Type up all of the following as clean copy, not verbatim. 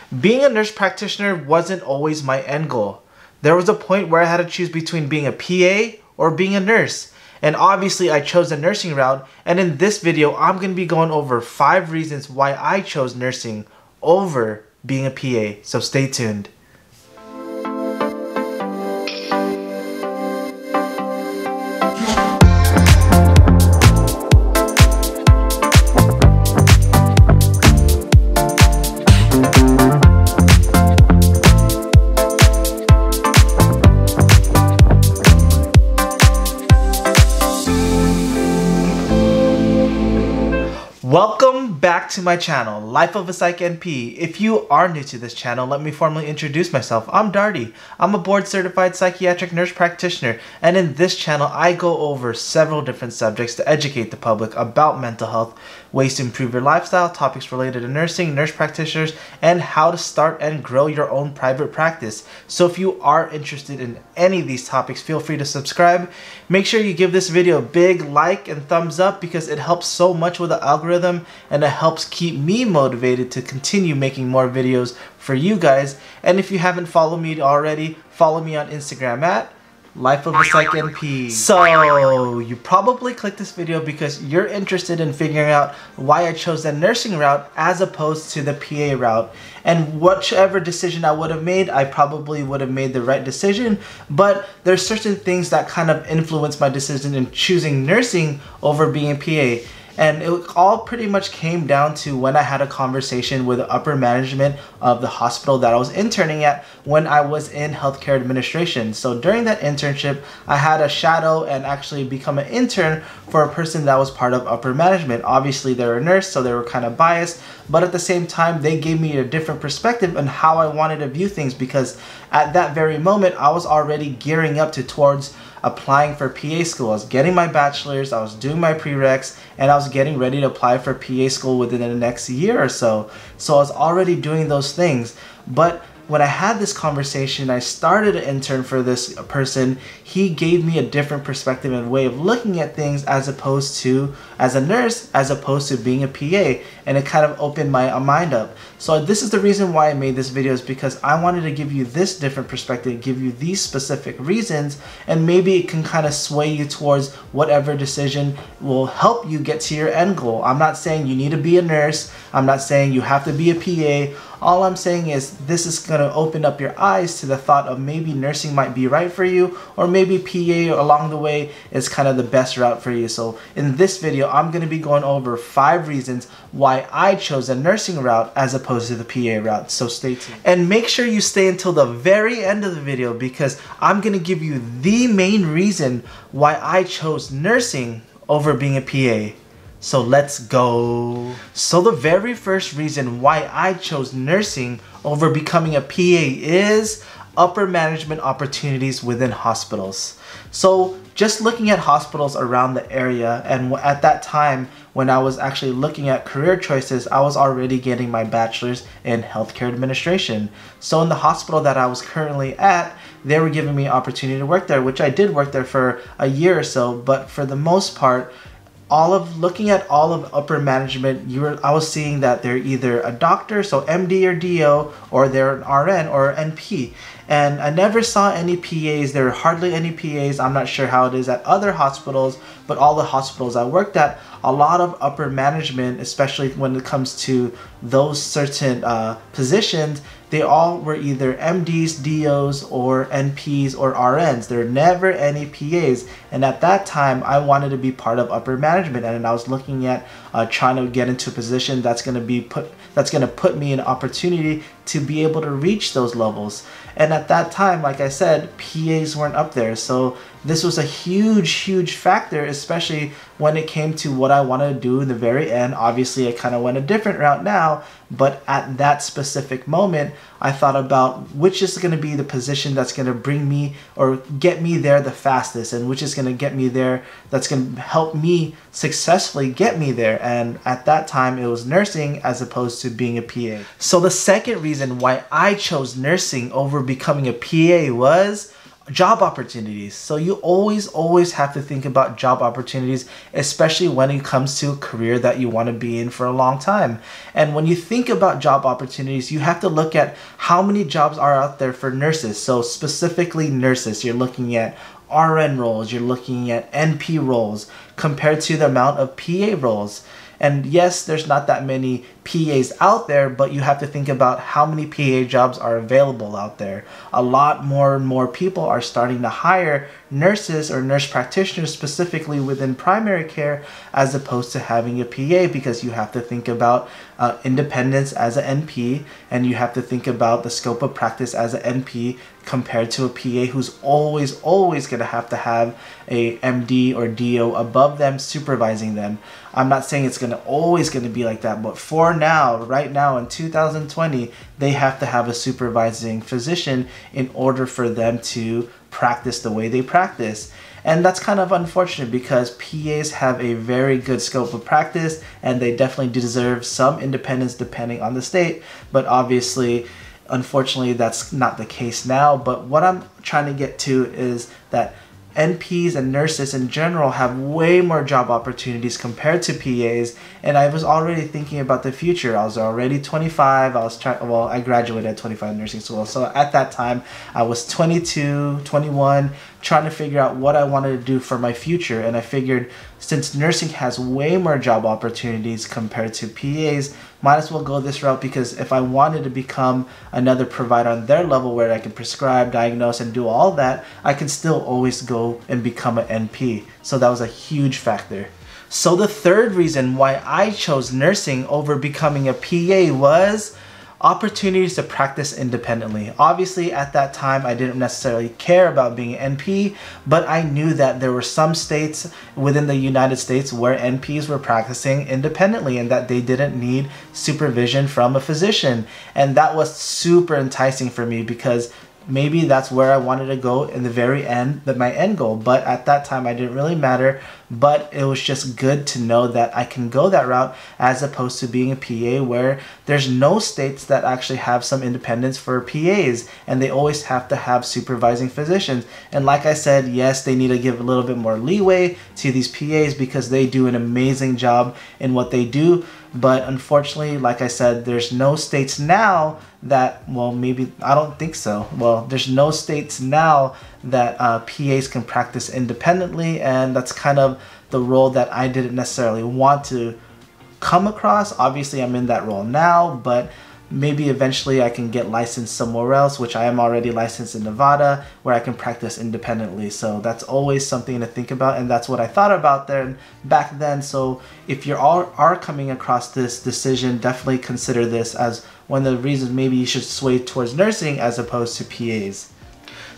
Being a nurse practitioner wasn't always my end goal. There was a point where I had to choose between being a PA or being a nurse. And obviously I chose the nursing route, and in this video I'm going to be going over 5 reasons why I chose nursing over being a PA, so stay tuned. Welcome back to my channel, LifeofaPsychNP. If you are new to this channel, let me formally introduce myself. I'm Darty. I'm a board-certified psychiatric nurse practitioner, and in this channel, I go over several different subjects to educate the public about mental health, ways to improve your lifestyle, topics related to nursing, nurse practitioners, and how to start and grow your own private practice. So if you are interested in any of these topics, feel free to subscribe. Make sure you give this video a big like and thumbs up because it helps so much with the algorithm, and it helps keep me motivated to continue making more videos for you guys. And if you haven't followed me already, follow me on Instagram at LifeofaPsychNP. So you probably clicked this video because you're interested in figuring out why I chose the nursing route as opposed to the PA route. And whichever decision I would have made, I probably would have made the right decision, but there's certain things that kind of influence my decision in choosing nursing over being a PA. And it all pretty much came down to when I had a conversation with the upper management of the hospital that I was interning at when I was in healthcare administration. So during that internship, I had a shadow and actually become an intern for a person that was part of upper management. Obviously, they were a nurse, so they were kind of biased, but at the same time, they gave me a different perspective on how I wanted to view things, because at that very moment, I was already gearing up towards applying for PA school. I was getting my bachelor's, I was doing my prereqs, and I was getting ready to apply for PA school within the next year or so. So I was already doing those things. But when I had this conversation, I started an intern for this person. He gave me a different perspective and way of looking at things as opposed to, as a nurse, as opposed to being a PA. And it kind of opened my mind up. So this is the reason why I made this video, is because I wanted to give you this different perspective, give you these specific reasons, and maybe it can kind of sway you towards whatever decision will help you get to your end goal. I'm not saying you need to be a nurse. I'm not saying you have to be a PA. All I'm saying is this is going to open up your eyes to the thought of maybe nursing might be right for you, or maybe PA along the way is kind of the best route for you. So in this video, I'm going to be going over 5 reasons why I chose a nursing route as opposed to the PA route. So stay tuned. And make sure you stay until the very end of the video, because I'm going to give you the main reason why I chose nursing over being a PA. So let's go. So the very first reason why I chose nursing over becoming a PA is upper management opportunities within hospitals. So just looking at hospitals around the area, and at that time when I was actually looking at career choices, I was already getting my bachelor's in healthcare administration. So in the hospital that I was currently at, they were giving me an opportunity to work there, which I did work there for a year or so, but for the most part, looking at all of upper management, I was seeing that they're either a doctor, so MD or DO, or they're an RN or NP. And I never saw any PAs. There were hardly any PAs. I'm not sure how it is at other hospitals, but all the hospitals I worked at, a lot of upper management, especially when it comes to those certain positions, they all were either MDs, DOs, or NPs or RNs. There were never any PAs. And at that time, I wanted to be part of upper management, and I was looking at trying to get into a position that's going to put me in an opportunity to be able to reach those levels. And at that time, like I said, PAs weren't up there. So this was a huge factor, especially when it came to what I wanted to do in the very end. Obviously, I kind of went a different route now, but at that specific moment, I thought about which is going to be the position that's going to bring me or get me there the fastest, and which is going to get me there, that's going to help me successfully get me there. And at that time, it was nursing as opposed to being a PA. So the second reason why I chose nursing over becoming a PA was job opportunities. So you always have to think about job opportunities, especially when it comes to a career that you want to be in for a long time. And when you think about job opportunities, you have to look at how many jobs are out there for nurses. So specifically nurses, you're looking at RN roles, you're looking at NP roles compared to the amount of PA roles. And yes, there's not that many PAs out there, but you have to think about how many PA jobs are available out there. A lot more and more people are starting to hire nurses or nurse practitioners specifically within primary care as opposed to having a PA, because you have to think about independence as an NP, and you have to think about the scope of practice as an NP compared to a PA who's always going to have a MD or DO above them supervising them. I'm not saying it's always going to be like that, but for now, right now in 2020, they have to have a supervising physician in order for them to practice the way they practice. And that's kind of unfortunate because PAs have a very good scope of practice and they definitely deserve some independence depending on the state, but obviously, unfortunately, that's not the case now. But what I'm trying to get to is that NPs and nurses in general have way more job opportunities compared to PAs, and I was already thinking about the future. I was already 25. I graduated at 25 nursing school, so at that time I was 22, 21, trying to figure out what I wanted to do for my future. And I figured since nursing has way more job opportunities compared to PAs, might as well go this route, because if I wanted to become another provider on their level where I can prescribe, diagnose, and do all that, I can still always go and become an NP. So that was a huge factor. So the third reason why I chose nursing over becoming a PA was opportunities to practice independently. Obviously, at that time, I didn't necessarily care about being an NP, but I knew that there were some states within the United States where NPs were practicing independently and that they didn't need supervision from a physician. And that was super enticing for me because maybe that's where I wanted to go in the very end, my end goal. But at that time, I didn't really matter. But it was just good to know that I can go that route as opposed to being a PA where there's no states that actually have some independence for PAs and they always have to have supervising physicians. And like I said, yes, they need to give a little bit more leeway to these PAs because they do an amazing job in what they do. But unfortunately, like I said, there's no states now that, well, maybe, I don't think so. Well, there's no states now that PAs can practice independently, and that's kind of the role that I didn't necessarily want to come across. Obviously, I'm in that role now, but maybe eventually I can get licensed somewhere else, which I am already licensed in Nevada, where I can practice independently. So that's always something to think about, and that's what I thought about there back then. So if you are coming across this decision, definitely consider this as one of the reasons maybe you should sway towards nursing as opposed to PAs.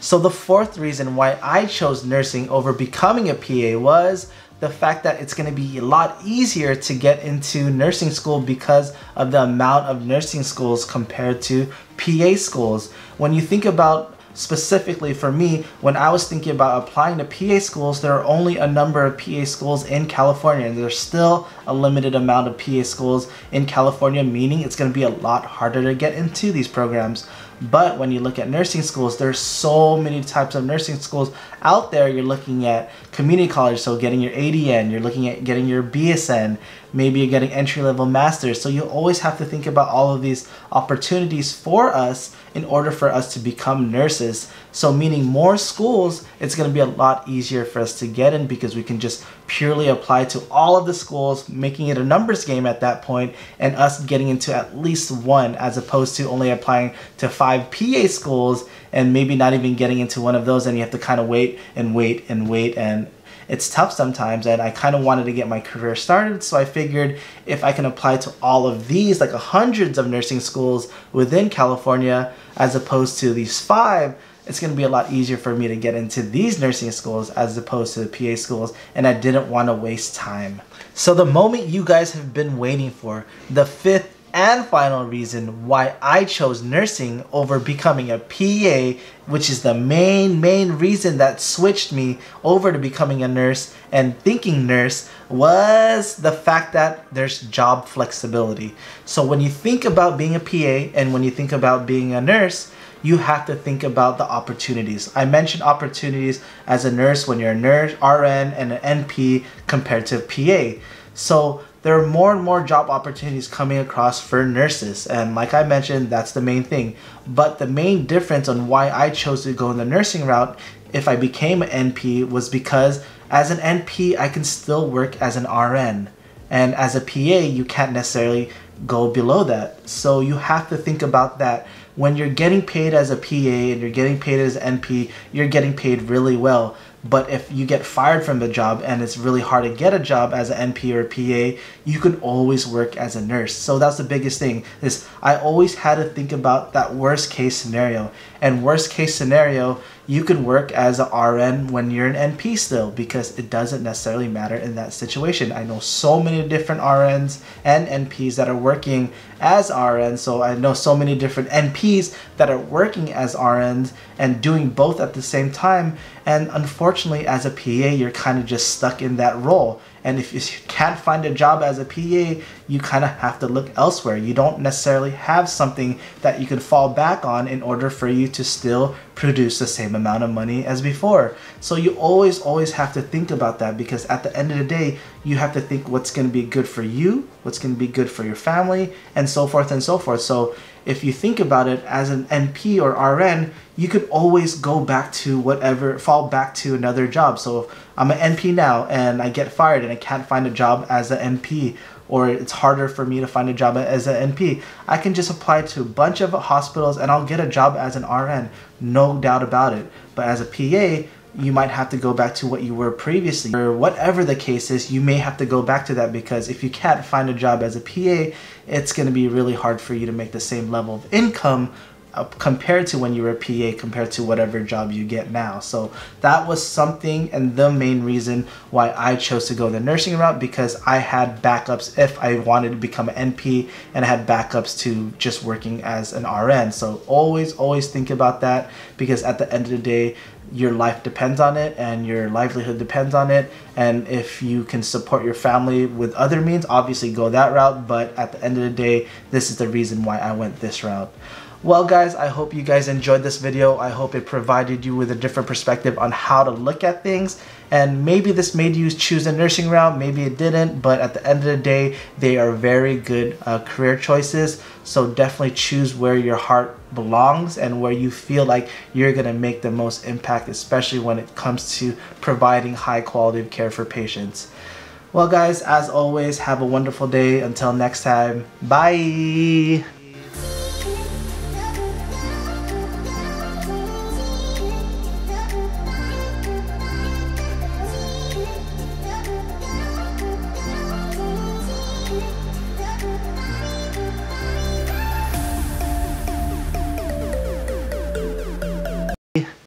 So the fourth reason why I chose nursing over becoming a PA was the fact that it's going to be a lot easier to get into nursing school because of the amount of nursing schools compared to PA schools. When you think about, specifically for me, when I was thinking about applying to PA schools, there are only a number of PA schools in California, and there's still a limited amount of PA schools in California, meaning it's going to be a lot harder to get into these programs. But when you look at nursing schools, there's so many types of nursing schools out there. You're looking at community college, so getting your ADN, you're looking at getting your BSN, maybe you're getting entry-level masters. So you always have to think about all of these opportunities for us in order for us to become nurses. So meaning more schools, it's going to be a lot easier for us to get in because we can just purely apply to all of the schools, making it a numbers game at that point, and us getting into at least one as opposed to only applying to 5 PA schools and maybe not even getting into one of those, and you have to kind of wait, and it's tough sometimes. And I kind of wanted to get my career started, so I figured if I can apply to all of these, like hundreds of nursing schools within California as opposed to these 5, it's going to be a lot easier for me to get into these nursing schools as opposed to the PA schools, and I didn't want to waste time. So the moment you guys have been waiting for, the 5th and final reason why I chose nursing over becoming a PA, which is the main reason that switched me over to becoming a nurse and thinking nurse, was the fact that there's job flexibility. So when you think about being a PA and when you think about being a nurse, you have to think about the opportunities. I mentioned opportunities as a nurse when you're a nurse, RN, and an NP compared to PA. So there are more and more job opportunities coming across for nurses, and like I mentioned, that's the main thing. But the main difference on why I chose to go in the nursing route if I became an NP was because as an NP I can still work as an RN, and as a PA you can't necessarily go below that. So you have to think about that. When you're getting paid as a PA and you're getting paid as an NP, you're getting paid really well. But if you get fired from the job and it's really hard to get a job as an NP or a PA, you can always work as a nurse. So that's the biggest thing, is I always had to think about that worst case scenario. And worst case scenario, you could work as an RN when you're an NP still, because it doesn't necessarily matter in that situation. I know so many different RNs and NPs that are working as RNs, so I know so many different NPs that are working as RNs and doing both at the same time. And unfortunately, as a PA, you're kind of just stuck in that role. And if you can't find a job as a PA, you kind of have to look elsewhere. You don't necessarily have something that you can fall back on in order for you to still produce the same amount of money as before. So you always have to think about that, because at the end of the day, you have to think what's going to be good for you, what's going to be good for your family, and so forth and so forth. So if you think about it as an NP or RN, you could always go back to whatever, fall back to another job. So if I'm an NP now and I get fired and I can't find a job as an NP, or it's harder for me to find a job as an NP, I can just apply to a bunch of hospitals and I'll get a job as an RN, no doubt about it. But as a PA, you might have to go back to what you were previously, or whatever the case is, you may have to go back to that, because if you can't find a job as a PA, it's going to be really hard for you to make the same level of income compared to when you were a PA, compared to whatever job you get now. So that was something, and the main reason why I chose to go the nursing route, because I had backups if I wanted to become an NP, and I had backups to just working as an RN. So always think about that, because at the end of the day, your life depends on it and your livelihood depends on it. And if you can support your family with other means, obviously go that route. But at the end of the day, this is the reason why I went this route. Well guys, I hope you guys enjoyed this video. I hope it provided you with a different perspective on how to look at things, and maybe this made you choose a nursing route, maybe it didn't, but at the end of the day, they are very good career choices. So definitely choose where your heart belongs and where you feel like you're gonna make the most impact, especially when it comes to providing high quality of care for patients. Well guys, as always, have a wonderful day. Until next time, bye!